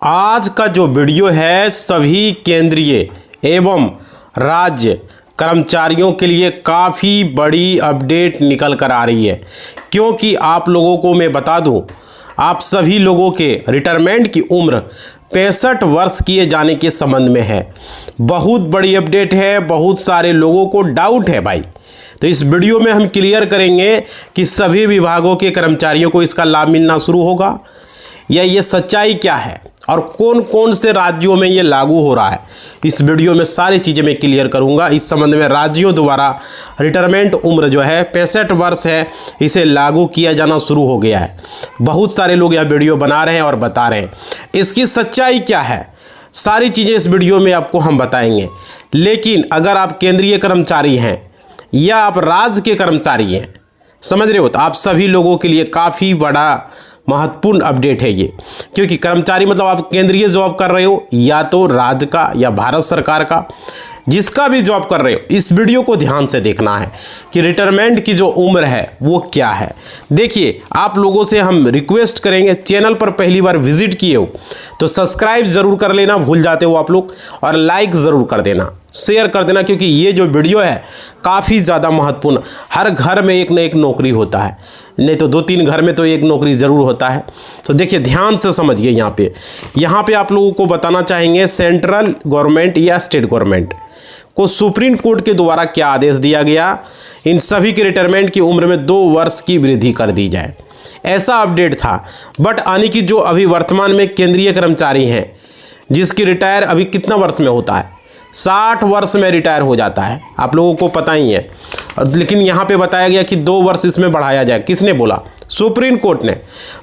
आज का जो वीडियो है सभी केंद्रीय एवं राज्य कर्मचारियों के लिए काफ़ी बड़ी अपडेट निकल कर आ रही है, क्योंकि आप लोगों को मैं बता दूं, आप सभी लोगों के रिटायरमेंट की उम्र 65 वर्ष किए जाने के संबंध में है। बहुत बड़ी अपडेट है, बहुत सारे लोगों को डाउट है भाई। तो इस वीडियो में हम क्लियर करेंगे कि सभी विभागों के कर्मचारियों को इसका लाभ मिलना शुरू होगा या ये सच्चाई क्या है और कौन कौन से राज्यों में ये लागू हो रहा है। इस वीडियो में सारी चीज़ें मैं क्लियर करूंगा। इस संबंध में राज्यों द्वारा रिटायरमेंट उम्र जो है 65 वर्ष है, इसे लागू किया जाना शुरू हो गया है। बहुत सारे लोग यह वीडियो बना रहे हैं और बता रहे हैं। इसकी सच्चाई क्या है, सारी चीज़ें इस वीडियो में आपको हम बताएंगे। लेकिन अगर आप केंद्रीय कर्मचारी हैं या आप राज्य के कर्मचारी हैं, समझ रहे हो, तो आप सभी लोगों के लिए काफ़ी बड़ा महत्वपूर्ण अपडेट है ये। क्योंकि कर्मचारी मतलब आप केंद्रीय जॉब कर रहे हो या तो राज्य का या भारत सरकार का, जिसका भी जॉब कर रहे हो, इस वीडियो को ध्यान से देखना है कि रिटायरमेंट की जो उम्र है वो क्या है। देखिए, आप लोगों से हम रिक्वेस्ट करेंगे, चैनल पर पहली बार विजिट किए हो तो सब्सक्राइब ज़रूर कर लेना, भूल जाते हो आप लोग, और लाइक ज़रूर कर देना, शेयर कर देना, क्योंकि ये जो वीडियो है काफ़ी ज़्यादा महत्वपूर्ण। हर घर में एक न एक नौकरी होता है, नहीं तो 2-3 घर में तो एक नौकरी ज़रूर होता है। तो देखिए, ध्यान से समझिए। यहाँ पे आप लोगों को बताना चाहेंगे सेंट्रल गवर्नमेंट या स्टेट गवर्नमेंट को सुप्रीम कोर्ट के द्वारा क्या आदेश दिया गया, इन सभी के रिटायरमेंट की उम्र में 2 वर्ष की वृद्धि कर दी जाए, ऐसा अपडेट था। बट यानी कि जो अभी वर्तमान में केंद्रीय कर्मचारी हैं, जिसकी रिटायर अभी कितना वर्ष में होता है, 60 वर्ष में रिटायर हो जाता है, आप लोगों को पता ही है। लेकिन यहाँ पे बताया गया कि 2 वर्ष इसमें बढ़ाया जाए। किसने बोला? सुप्रीम कोर्ट ने।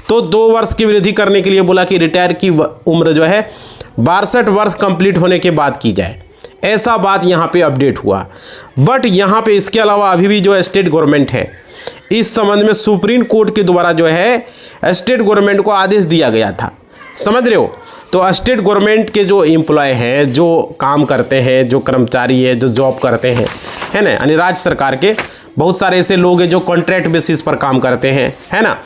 तो 2 वर्ष की वृद्धि करने के लिए बोला कि रिटायर की उम्र जो है 62 वर्ष कंप्लीट होने के बाद की जाए, ऐसा बात यहाँ पे अपडेट हुआ। बट यहाँ पे इसके अलावा अभी भी जो स्टेट गवर्नमेंट है, इस संबंध में सुप्रीम कोर्ट के द्वारा जो है स्टेट गवर्नमेंट को आदेश दिया गया था, समझ रहे हो। तो स्टेट गवर्नमेंट के जो एम्प्लॉय हैं, जो काम करते हैं, जो कर्मचारी है, जो जॉब करते हैं, है ना, यानी राज्य सरकार के बहुत सारे ऐसे लोग हैं जो कॉन्ट्रैक्ट बेसिस पर काम करते हैं, है ना,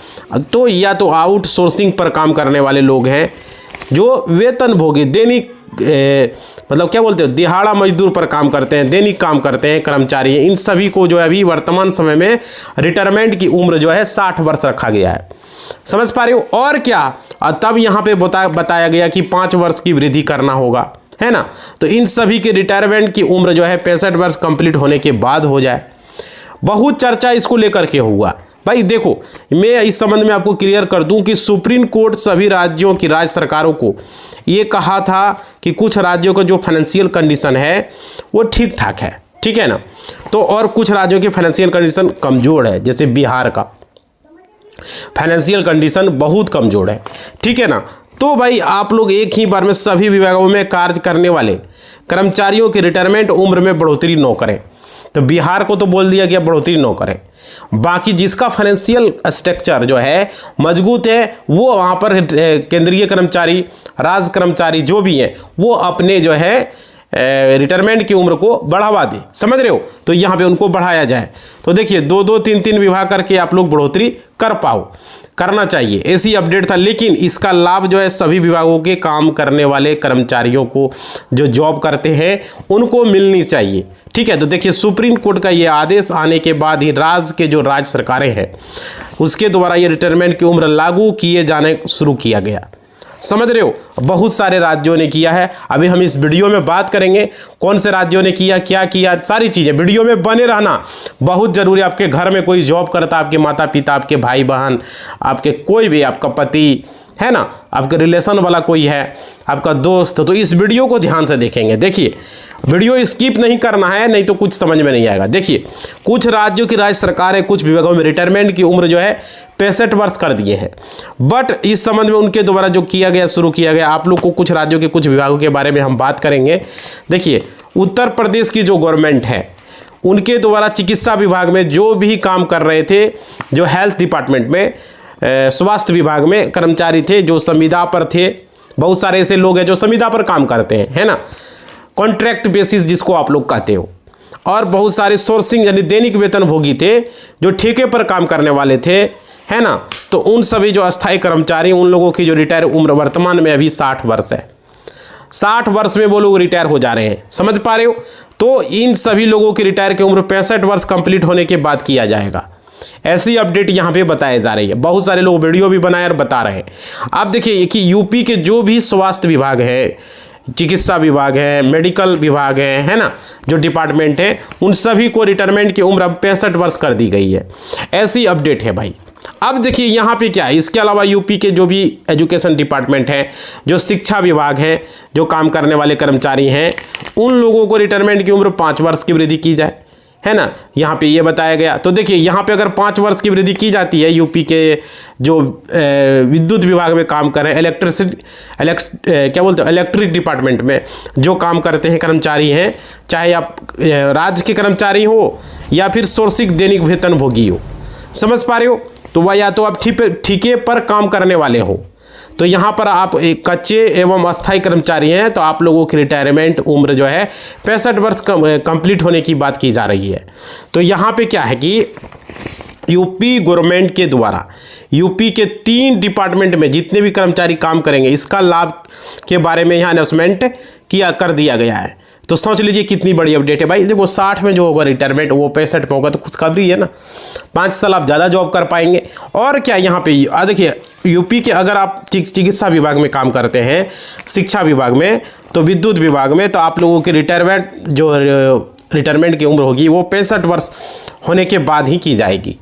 तो या तो आउटसोर्सिंग पर काम करने वाले लोग हैं, जो वेतनभोगी दैनिक मतलब क्या बोलते हैं, दिहाड़ा मजदूर पर काम करते हैं, दैनिक काम करते हैं कर्मचारी हैं, इन सभी को जो है अभी वर्तमान समय में रिटायरमेंट की उम्र जो है 60 वर्ष रखा गया है। समझ पा रहे हो। और क्या, और तब यहाँ पे बताया गया कि 5 वर्ष की वृद्धि करना होगा, है ना। तो इन सभी के रिटायरमेंट की उम्र जो है 65 वर्ष कंप्लीट होने के बाद हो जाए। बहुत चर्चा इसको लेकर के हुआ भाई। देखो, मैं इस संबंध में आपको क्लियर कर दूं कि सुप्रीम कोर्ट सभी राज्यों की राज्य सरकारों को ये कहा था कि कुछ राज्यों का जो फाइनेंशियल कंडीशन है वो ठीक ठाक है, ठीक है ना, तो और कुछ राज्यों की फाइनेंशियल कंडीशन कमज़ोर है, जैसे बिहार का फाइनेंशियल कंडीशन बहुत कमज़ोर है, ठीक है ना। तो भाई आप लोग एक ही बार में सभी विभागों में कार्य करने वाले कर्मचारियों की रिटायरमेंट उम्र में बढ़ोतरी न करें। तो बिहार को तो बोल दिया गया बढ़ोतरी न करें, बाकी जिसका फाइनेंशियल स्ट्रक्चर जो है मजबूत है, वो वहाँ पर केंद्रीय कर्मचारी, राज्य कर्मचारी जो भी हैं, वो अपने जो है रिटायरमेंट की उम्र को बढ़ावा दे, समझ रहे हो। तो यहाँ पे उनको बढ़ाया जाए। तो देखिए, 2-2, 3-3 विभाग करके आप लोग बढ़ोतरी कर पाओ, करना चाहिए, ऐसी अपडेट था। लेकिन इसका लाभ जो है सभी विभागों के काम करने वाले कर्मचारियों को, जो जॉब करते हैं, उनको मिलनी चाहिए, ठीक है। तो देखिए, सुप्रीम कोर्ट का ये आदेश आने के बाद ही राज्य के जो राज्य सरकारें हैं उसके द्वारा ये रिटायरमेंट की उम्र लागू किए जाने शुरू किया गया, समझ रहे हो। बहुत सारे राज्यों ने किया है। अभी हम इस वीडियो में बात करेंगे कौन से राज्यों ने किया, क्या किया, सारी चीज़ें। वीडियो में बने रहना बहुत ज़रूरी। आपके घर में कोई जॉब करता, आपके माता पिता, आपके भाई बहन, आपके कोई भी, आपका पति है ना, आपके रिलेशन वाला कोई है, आपका दोस्त, तो इस वीडियो को ध्यान से देखेंगे। देखिए, वीडियो स्किप नहीं करना है, नहीं तो कुछ समझ में नहीं आएगा। देखिए, कुछ राज्यों की राज्य सरकारें कुछ विभागों में रिटायरमेंट की उम्र जो है 65 वर्ष कर दिए हैं। बट इस संबंध में उनके द्वारा जो किया गया, शुरू किया गया, आप लोग को कुछ राज्यों के कुछ विभागों के बारे में हम बात करेंगे। देखिए, उत्तर प्रदेश की जो गवर्नमेंट है, उनके द्वारा चिकित्सा विभाग में जो भी काम कर रहे थे, जो हेल्थ डिपार्टमेंट में, स्वास्थ्य विभाग में कर्मचारी थे, जो संविदा पर थे, बहुत सारे ऐसे लोग हैं जो संविदा पर काम करते हैं, है ना, कॉन्ट्रैक्ट बेसिस जिसको आप लोग कहते हो, और बहुत सारे सोर्सिंग यानी दैनिक वेतनभोगी थे, जो ठेके पर काम करने वाले थे, है ना। तो उन सभी जो अस्थायी कर्मचारी, उन लोगों की जो रिटायर उम्र वर्तमान में अभी 60 वर्ष है, 60 वर्ष में वो लोग रिटायर हो जा रहे हैं, समझ पा रहे हो। तो इन सभी लोगों की रिटायर की उम्र 65 वर्ष कंप्लीट होने के बाद किया जाएगा। ऐसी अपडेट यहाँ पे बताई जा रही है। बहुत सारे लोग वीडियो भी बनाए और बता रहे हैं। आप देखिए कि यूपी के जो भी स्वास्थ्य विभाग है, चिकित्सा विभाग है, मेडिकल विभाग है ना, जो डिपार्टमेंट है, उन सभी को रिटायरमेंट की उम्र अब 65 वर्ष कर दी गई है। ऐसी अपडेट है भाई। अब देखिए यहाँ पे क्या है, इसके अलावा यूपी के जो भी एजुकेशन डिपार्टमेंट है, जो शिक्षा विभाग है, जो काम करने वाले कर्मचारी हैं, उन लोगों को रिटायरमेंट की उम्र 5 वर्ष की वृद्धि की जाए, है ना। यहाँ पे ये बताया गया। तो देखिए यहाँ पे अगर 5 वर्ष की वृद्धि की जाती है, यूपी के जो विद्युत विभाग में काम कर रहे हैं, इलेक्ट्रिक डिपार्टमेंट में जो काम करते हैं कर्मचारी हैं, चाहे आप राज्य के कर्मचारी हो या फिर शोषित दैनिक वेतन भोगी हो, समझ पा रहे हो। तो वह या तो आप ठेके पर काम करने वाले हो, तो यहाँ पर आप एक कच्चे एवं अस्थायी कर्मचारी हैं, तो आप लोगों की रिटायरमेंट उम्र जो है 65 वर्ष कंप्लीट होने की बात की जा रही है। तो यहाँ पे क्या है कि यूपी गवर्नमेंट के द्वारा यूपी के 3 डिपार्टमेंट में जितने भी कर्मचारी काम करेंगे, इसका लाभ के बारे में यहाँ अनाउंसमेंट कर दिया गया है। तो सोच लीजिए कितनी बड़ी अपडेट है भाई। देखो 60 में जो होगा रिटायरमेंट, वो 65 में होगा, तो खुशखबरी है ना। 5 साल आप ज़्यादा जॉब कर पाएंगे। और क्या यहाँ पे देखिए यूपी के अगर आप चिकित्सा विभाग में काम करते हैं, शिक्षा विभाग में, तो विद्युत विभाग में, तो आप लोगों की रिटायरमेंट की उम्र होगी वो 65 वर्ष होने के बाद ही की जाएगी।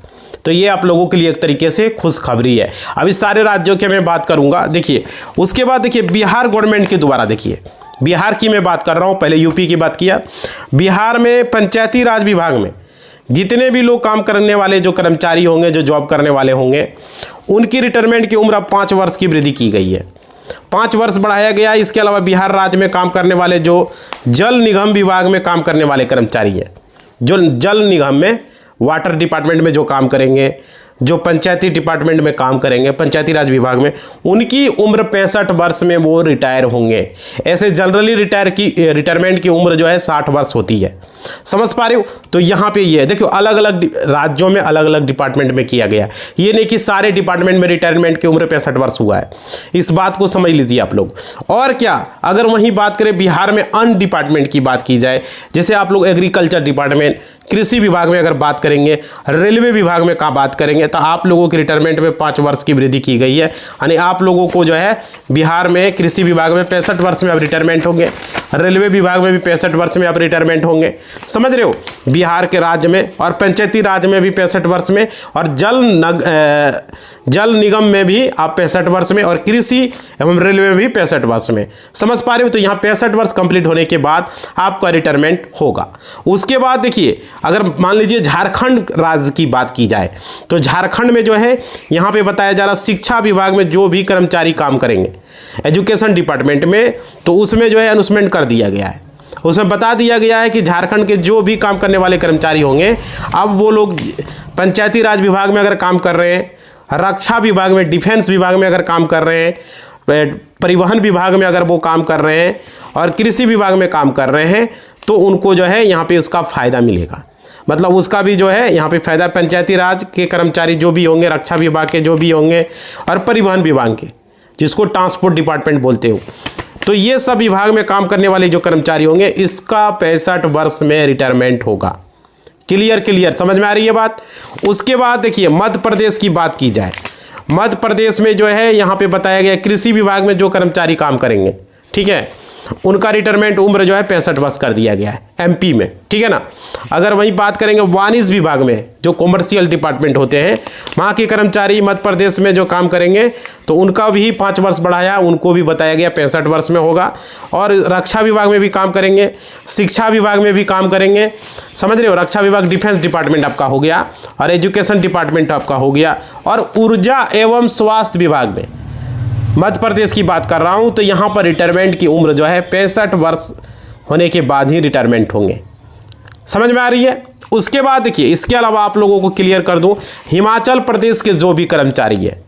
तो ये आप लोगों के लिए एक तरीके से खुशखबरी है। अभी सारे राज्यों के मैं बात करूँगा। देखिए उसके बाद देखिए बिहार गवर्नमेंट के द्वारा, देखिए बिहार की मैं बात कर रहा हूँ, पहले यूपी की बात किया। बिहार में पंचायती राज विभाग में जितने भी लोग काम करने वाले जो कर्मचारी होंगे, जो जॉब करने वाले होंगे, उनकी रिटायरमेंट की उम्र अब 5 वर्ष की वृद्धि की गई है, 5 वर्ष बढ़ाया गया। इसके अलावा बिहार राज्य में काम करने वाले जो जल निगम विभाग में काम करने वाले कर्मचारी हैं, जो जल निगम में वाटर डिपार्टमेंट में जो काम करेंगे, जो पंचायती डिपार्टमेंट में काम करेंगे, पंचायती राज विभाग में, उनकी उम्र 65 वर्ष में वो रिटायर होंगे। ऐसे जनरली रिटायरमेंट की उम्र जो है 60 वर्ष होती है, समझ पा रहे हो। तो यहाँ पे ये देखो अलग अलग राज्यों में अलग अलग डिपार्टमेंट में किया गया। ये नहीं कि सारे डिपार्टमेंट में रिटायरमेंट की उम्र 65 वर्ष हुआ है, इस बात को समझ लीजिए आप लोग। और क्या, अगर वहीं बात करें बिहार में अन्य डिपार्टमेंट की बात की जाए, जैसे आप लोग एग्रीकल्चर डिपार्टमेंट, कृषि विभाग में अगर बात करेंगे, रेलवे विभाग में कहाँ बात करेंगे, तो आप लोगों की रिटायरमेंट में 5 वर्ष की वृद्धि की गई है। यानी आप लोगों को जो है बिहार में कृषि विभाग में 65 वर्ष में आप रिटायरमेंट होंगे, रेलवे विभाग में भी 65 वर्ष में आप रिटायरमेंट होंगे, समझ रहे हो। बिहार के राज्य में और पंचायती राज में भी 65 वर्ष में, और जल निगम में भी आप 65 वर्ष में, और कृषि एवं रेलवे में भी 65 वर्ष में, समझ पा रहे हो। तो यहाँ 65 वर्ष कंप्लीट होने के बाद आपका रिटायरमेंट होगा। उसके बाद देखिए अगर मान लीजिए झारखंड राज्य की बात की जाए, तो झारखंड में जो है यहाँ पे बताया जा रहा शिक्षा विभाग में जो भी कर्मचारी काम करेंगे एजुकेशन डिपार्टमेंट में, तो उसमें जो है अनाउंसमेंट कर दिया गया है। उसमें बता दिया गया है कि झारखंड के जो भी काम करने वाले कर्मचारी होंगे, अब वो लोग पंचायती राज विभाग में अगर काम कर रहे हैं, रक्षा विभाग में, डिफेंस विभाग में अगर काम कर रहे हैं, परिवहन विभाग में अगर वो काम कर रहे हैं, और कृषि विभाग में काम कर रहे हैं, तो उनको जो है यहाँ पे उसका फ़ायदा मिलेगा। मतलब उसका भी जो है यहाँ पे फ़ायदा पंचायती राज के कर्मचारी जो भी होंगे, रक्षा विभाग के जो भी होंगे, और परिवहन विभाग के, जिसको ट्रांसपोर्ट डिपार्टमेंट बोलते हो, तो ये सब विभाग में काम करने वाले जो कर्मचारी होंगे, इसका 65 वर्ष में रिटायरमेंट होगा। क्लियर समझ में आ रही है बात। उसके बाद देखिए मध्य प्रदेश की बात की जाए, मध्य प्रदेश में जो है यहाँ पे बताया गया कृषि विभाग में जो कर्मचारी काम करेंगे, ठीक है, उनका रिटायरमेंट उम्र जो है 65 वर्ष कर दिया गया है एमपी में, ठीक है ना। अगर वहीं बात करेंगे वाणिज्य विभाग में, जो कॉमर्शियल डिपार्टमेंट होते हैं, वहाँ के कर्मचारी मध्य प्रदेश में जो काम करेंगे, तो उनका भी 5 वर्ष बढ़ाया, उनको भी बताया गया 65 वर्ष में होगा। और रक्षा विभाग में भी काम करेंगे, शिक्षा विभाग में भी काम करेंगे, समझ रहे हो। रक्षा विभाग डिफेंस डिपार्टमेंट आपका हो गया, और एजुकेशन डिपार्टमेंट आपका हो गया, और ऊर्जा एवं स्वास्थ्य विभाग में मध्य प्रदेश की बात कर रहा हूं, तो यहाँ पर रिटायरमेंट की उम्र जो है 65 वर्ष होने के बाद ही रिटायरमेंट होंगे, समझ में आ रही है। उसके बाद देखिए इसके अलावा आप लोगों को क्लियर कर दूं, हिमाचल प्रदेश के जो भी कर्मचारी है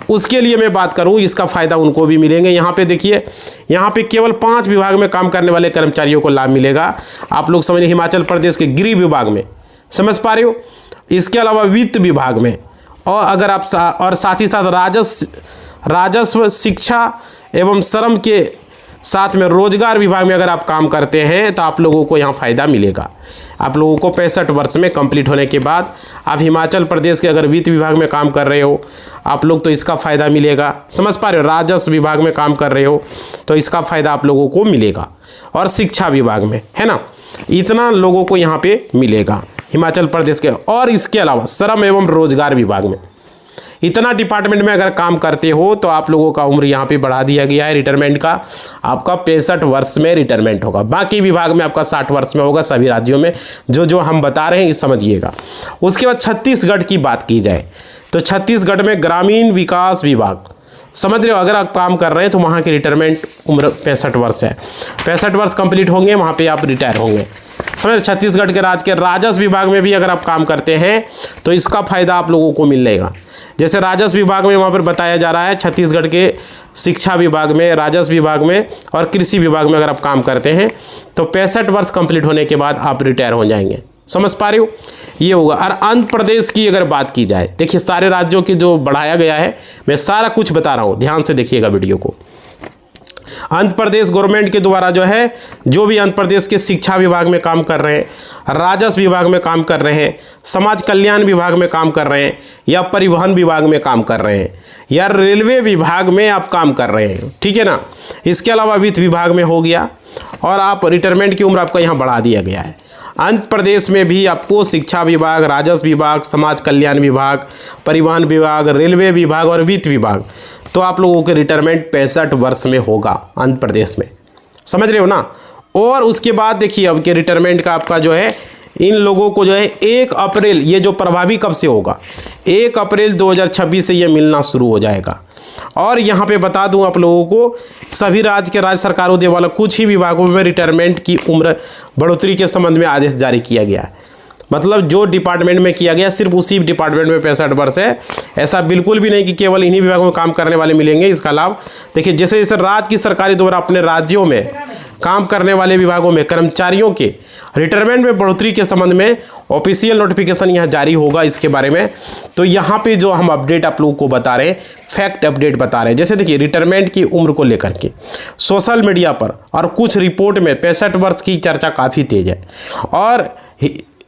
उसके लिए मैं बात करूं, इसका फ़ायदा उनको भी मिलेंगे। यहाँ पे देखिए, यहाँ पे केवल 5 विभाग में काम करने वाले कर्मचारियों को लाभ मिलेगा। आप लोग समझिए हिमाचल प्रदेश के गृह विभाग में, समझ पा रहे हो। इसके अलावा वित्त विभाग में, और अगर आप और साथ ही साथ राजस्व, शिक्षा एवं श्रम के साथ में रोजगार विभाग में अगर आप काम करते हैं तो आप लोगों को यहाँ फ़ायदा मिलेगा। आप लोगों को 65 वर्ष में कंप्लीट होने के बाद आप हिमाचल प्रदेश के अगर वित्त विभाग में काम कर रहे हो आप लोग तो इसका फ़ायदा मिलेगा। समझ पा रहे हो? राजस्व विभाग में काम कर रहे हो तो इसका फ़ायदा आप लोगों को मिलेगा, और शिक्षा विभाग में, है ना, इतना लोगों को यहाँ पे मिलेगा हिमाचल प्रदेश के। और इसके अलावा श्रम एवं रोजगार विभाग में इतना डिपार्टमेंट में अगर काम करते हो तो आप लोगों का उम्र यहाँ पे बढ़ा दिया गया है रिटायरमेंट का। आपका 65 वर्ष में रिटायरमेंट होगा। बाकी विभाग में आपका 60 वर्ष में होगा, सभी राज्यों में जो हम बता रहे हैं ये समझिएगा। उसके बाद छत्तीसगढ़ की बात की जाए तो छत्तीसगढ़ में ग्रामीण विकास विभाग, समझ रहे हो, अगर आप काम कर रहे हैं तो वहाँ की रिटायरमेंट उम्र 65 वर्ष है। 65 वर्ष कंप्लीट होंगे वहाँ पे आप रिटायर होंगे। समझ, छत्तीसगढ़ के राज्य के राजस्व विभाग में भी अगर आप काम करते हैं तो इसका फ़ायदा आप लोगों को मिलेगा। जैसे राजस्व विभाग में वहाँ पर बताया जा रहा है, छत्तीसगढ़ के शिक्षा विभाग में, राजस्व विभाग में और कृषि विभाग में अगर आप काम करते हैं तो 65 वर्ष कंप्लीट होने के बाद आप रिटायर हो जाएंगे। समझ पा रहे हो? ये होगा। और आंध्र प्रदेश की अगर बात की जाए, देखिए सारे राज्यों की जो बढ़ाया गया है, मैं सारा कुछ बता रहा हूँ, ध्यान से देखिएगा वीडियो को। आंध्र प्रदेश गवर्नमेंट के द्वारा जो है, जो भी आंध्र प्रदेश के शिक्षा विभाग में काम कर रहे हैं, राजस्व विभाग में काम कर रहे हैं, समाज कल्याण विभाग में काम कर रहे हैं, या परिवहन विभाग में काम कर रहे हैं, या रेलवे विभाग में आप काम कर रहे हैं, ठीक है ना, इसके अलावा वित्त विभाग में हो गया, और आप रिटायरमेंट की उम्र आपका यहाँ बढ़ा दिया गया है। आंध्र प्रदेश में भी आपको शिक्षा विभाग, राजस्व विभाग, समाज कल्याण विभाग, परिवहन विभाग, रेलवे विभाग और वित्त विभाग, तो आप लोगों के रिटायरमेंट 65 वर्ष में होगा आंध्र प्रदेश में। समझ रहे हो ना? और उसके बाद देखिए अब के रिटायरमेंट का आपका जो है, इन लोगों को जो है 1 अप्रैल, ये जो प्रभावी कब से होगा, 1 अप्रैल 2026 से ये मिलना शुरू हो जाएगा। और यहाँ पे बता दूं आप लोगों को, सभी राज्य के राज्य सरकारों दे वाला कुछ ही विभागों में रिटायरमेंट की उम्र बढ़ोतरी के संबंध में आदेश जारी किया गया है। मतलब जो डिपार्टमेंट में किया गया सिर्फ उसी डिपार्टमेंट में 65 वर्ष है, ऐसा बिल्कुल भी नहीं कि केवल इन्हीं विभागों में काम करने वाले मिलेंगे इसका लाभ। देखिए जैसे जैसे राज्य की सरकारी द्वारा अपने राज्यों में काम करने वाले विभागों में कर्मचारियों के रिटायरमेंट में बढ़ोतरी के संबंध में ऑफिशियल नोटिफिकेशन यहाँ जारी होगा इसके बारे में। तो यहाँ पे जो हम अपडेट आप लोगों को बता रहे हैं, फैक्ट अपडेट बता रहे हैं। जैसे देखिए रिटायरमेंट की उम्र को लेकर के सोशल मीडिया पर और कुछ रिपोर्ट में 65 वर्ष की चर्चा काफ़ी तेज है, और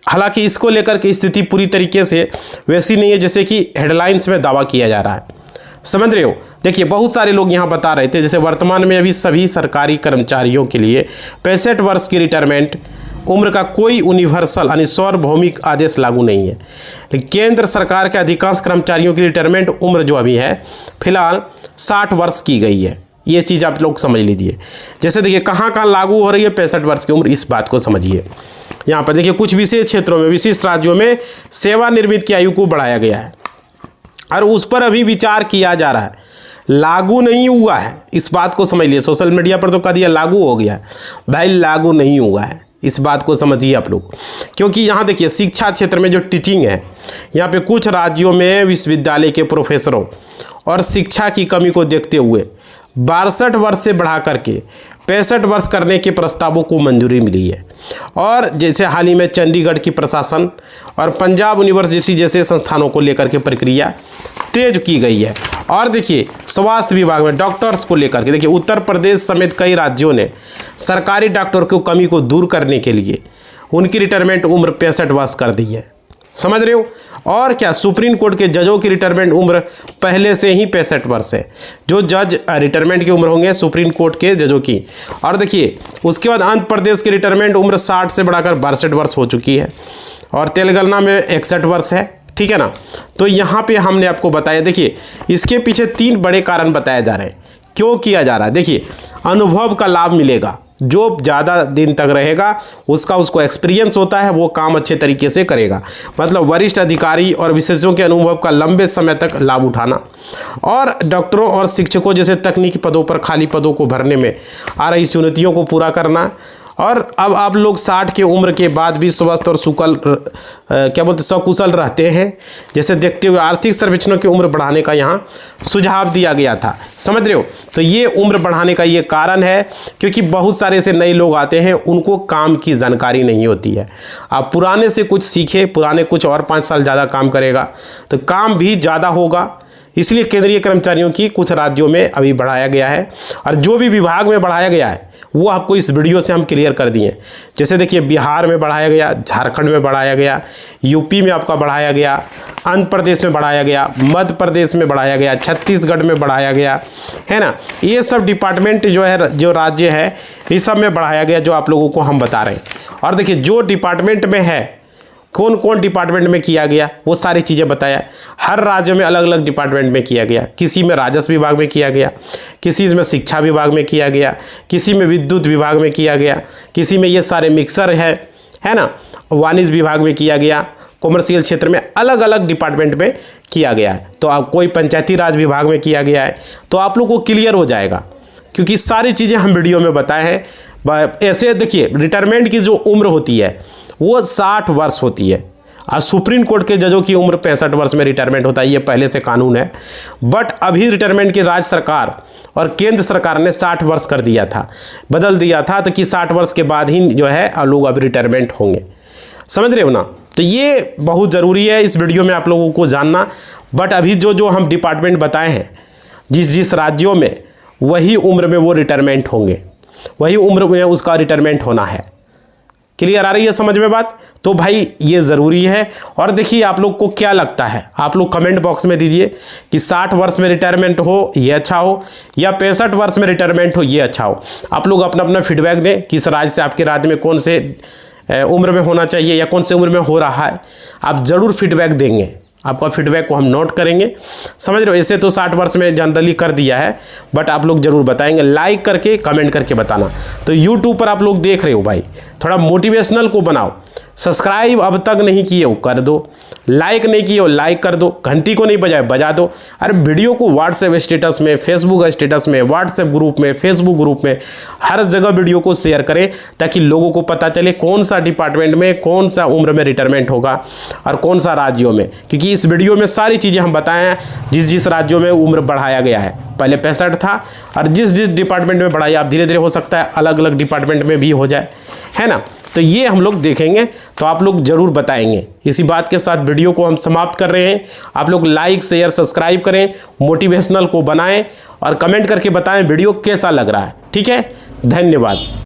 हालांकि इसको लेकर के स्थिति पूरी तरीके से वैसी नहीं है जैसे कि हेडलाइंस में दावा किया जा रहा है। समझ रहे हो? देखिए बहुत सारे लोग यहाँ बता रहे थे, जैसे वर्तमान में अभी सभी सरकारी कर्मचारियों के लिए 65 वर्ष की रिटायरमेंट उम्र का कोई यूनिवर्सल यानी सार्वभौमिक आदेश लागू नहीं है। लेकिन केंद्र सरकार के अधिकांश कर्मचारियों की रिटायरमेंट उम्र जो अभी है फिलहाल 60 वर्ष की गई है। ये चीज़ आप लोग समझ लीजिए। जैसे देखिए कहाँ कहाँ लागू हो रही है 65 वर्ष की उम्र, इस बात को समझिए। यहाँ पर देखिए कुछ विशेष क्षेत्रों में, विशिष्ट राज्यों में सेवानिवृत्त की आयु को बढ़ाया गया है और उस पर अभी विचार किया जा रहा है, लागू नहीं हुआ है। इस बात को समझ लिए। सोशल मीडिया पर तो कह दिया लागू हो गया, भाई लागू नहीं हुआ है, इस बात को समझिए आप लोग। क्योंकि यहाँ देखिए शिक्षा क्षेत्र में जो टीचिंग है, यहाँ पे कुछ राज्यों में विश्वविद्यालय के प्रोफेसरों और शिक्षा की कमी को देखते हुए 62 वर्ष से बढ़ा करके 65 वर्ष करने के प्रस्तावों को मंजूरी मिली है। और जैसे हाल ही में चंडीगढ़ की प्रशासन और पंजाब यूनिवर्सिटी जैसे संस्थानों को लेकर के प्रक्रिया तेज की गई है। और देखिए स्वास्थ्य विभाग में डॉक्टर्स को लेकर के देखिए उत्तर प्रदेश समेत कई राज्यों ने सरकारी डॉक्टर की कमी को दूर करने के लिए उनकी रिटायरमेंट उम्र 65 वर्ष कर दी है। समझ रहे हो? और क्या, सुप्रीम कोर्ट के जजों की रिटायरमेंट उम्र पहले से ही 65 वर्ष है। जो जज रिटायरमेंट की उम्र होंगे सुप्रीम कोर्ट के जजों की। और देखिए उसके बाद आंध्र प्रदेश की रिटायरमेंट उम्र 60 से बढ़ाकर 62 वर्ष हो चुकी है, और तेलंगाना में 61 वर्ष है। ठीक है ना? तो यहाँ पे हमने आपको बताया, देखिए इसके पीछे 3 बड़े कारण बताए जा रहे हैं क्यों किया जा रहा है। देखिए अनुभव का लाभ मिलेगा, जो ज़्यादा दिन तक रहेगा उसको एक्सपीरियंस होता है, वो काम अच्छे तरीके से करेगा। मतलब वरिष्ठ अधिकारी और विशेषज्ञों के अनुभव का लंबे समय तक लाभ उठाना, और डॉक्टरों और शिक्षकों जैसे तकनीकी पदों पर खाली पदों को भरने में आ रही चुनौतियों को पूरा करना, और अब आप लोग 60 की उम्र के बाद भी स्वस्थ और सकुशल रहते हैं। जैसे देखते हुए आर्थिक सर्वेक्षणों की उम्र बढ़ाने का यहाँ सुझाव दिया गया था, समझ रहे हो। तो ये उम्र बढ़ाने का ये कारण है क्योंकि बहुत सारे ऐसे नए लोग आते हैं, उनको काम की जानकारी नहीं होती है। आप पुराने से कुछ सीखे, पुराने कुछ और 5 साल ज़्यादा काम करेगा तो काम भी ज़्यादा होगा। इसलिए केंद्रीय कर्मचारियों की कुछ राज्यों में अभी बढ़ाया गया है, और जो भी विभाग में बढ़ाया गया है वो आपको इस वीडियो से हम क्लियर कर दिए। जैसे देखिए, बिहार में बढ़ाया गया, झारखंड में बढ़ाया गया, यूपी में आपका बढ़ाया गया, आंध्र प्रदेश में बढ़ाया गया, मध्य प्रदेश में बढ़ाया गया, छत्तीसगढ़ में बढ़ाया गया, है ना। ये सब डिपार्टमेंट जो है, जो राज्य है, इस सब में बढ़ाया गया, जो आप लोगों को हम बता रहे हैं। और देखिए, जो डिपार्टमेंट में है, कौन कौन डिपार्टमेंट में किया गया, वो सारी चीज़ें बताया। हर राज्य में अलग अलग डिपार्टमेंट में किया गया। किसी में राजस्व विभाग में किया गया, किसी में शिक्षा विभाग में किया गया, किसी में विद्युत विभाग में किया गया, किसी में ये सारे मिक्सर है ना, वाणिज्य विभाग में किया गया, कॉमर्शियल क्षेत्र में अलग अलग डिपार्टमेंट में किया गया है। तो आप कोई पंचायती राज विभाग में किया गया है, तो आप लोग को क्लियर हो जाएगा, क्योंकि सारी चीज़ें हम वीडियो में बताए हैं। ऐसे देखिए, रिटायरमेंट की जो उम्र होती है वो 60 वर्ष होती है, और सुप्रीम कोर्ट के जजों की उम्र 65 वर्ष में रिटायरमेंट होता है। ये पहले से कानून है, बट अभी रिटायरमेंट की राज्य सरकार और केंद्र सरकार ने 60 वर्ष कर दिया था, बदल दिया था, तो कि 60 वर्ष के बाद ही जो है लोग अब रिटायरमेंट होंगे, समझ रहे हो ना। तो ये बहुत ज़रूरी है इस वीडियो में आप लोगों को जानना। बट अभी जो हम डिपार्टमेंट बताए हैं, जिस राज्यों में, वही उम्र में वो रिटायरमेंट होंगे, वही उम्र में उसका रिटायरमेंट होना है। क्लियर आ रही है समझ में बात? तो भाई ये ज़रूरी है। और देखिए, आप लोग को क्या लगता है, आप लोग कमेंट बॉक्स में दीजिए कि 60 वर्ष में रिटायरमेंट हो ये अच्छा हो, या 65 वर्ष में रिटायरमेंट हो ये अच्छा हो। आप लोग अपना अपना फीडबैक दें, किस राज्य से, आपके राज्य में कौन से उम्र में होना चाहिए या कौन से उम्र में हो रहा है। आप ज़रूर फीडबैक देंगे, आपका फीडबैक को हम नोट करेंगे, समझ रहे हो। ऐसे तो 60 वर्ष में जनरली कर दिया है, बट आप लोग जरूर बताएंगे, लाइक करके कमेंट करके बताना। तो यूट्यूब पर आप लोग देख रहे हो भाई, थोड़ा मोटिवेशनल को बनाओ। सब्सक्राइब अब तक नहीं किए हो कर दो, लाइक नहीं किए हो लाइक कर दो, घंटी को नहीं बजाए बजा दो। अरे वीडियो को व्हाट्सएप स्टेटस में, फेसबुक स्टेटस में, व्हाट्सएप ग्रुप में, फेसबुक ग्रुप में, हर जगह वीडियो को शेयर करें, ताकि लोगों को पता चले कौन सा डिपार्टमेंट में कौन सा उम्र में रिटायरमेंट होगा और कौन सा राज्यों में। क्योंकि इस वीडियो में सारी चीज़ें हम बताए हैं, जिस राज्यों में उम्र बढ़ाया गया है। पहले 65 था, और जिस डिपार्टमेंट में बढ़ाया, आप धीरे धीरे हो सकता है अलग अलग डिपार्टमेंट में भी हो जाए, है ना। तो ये हम लोग देखेंगे, तो आप लोग जरूर बताएंगे। इसी बात के साथ वीडियो को हम समाप्त कर रहे हैं। आप लोग लाइक शेयर सब्सक्राइब करें, मोटिवेशनल को बनाएं, और कमेंट करके बताएं वीडियो कैसा लग रहा है। ठीक है, धन्यवाद।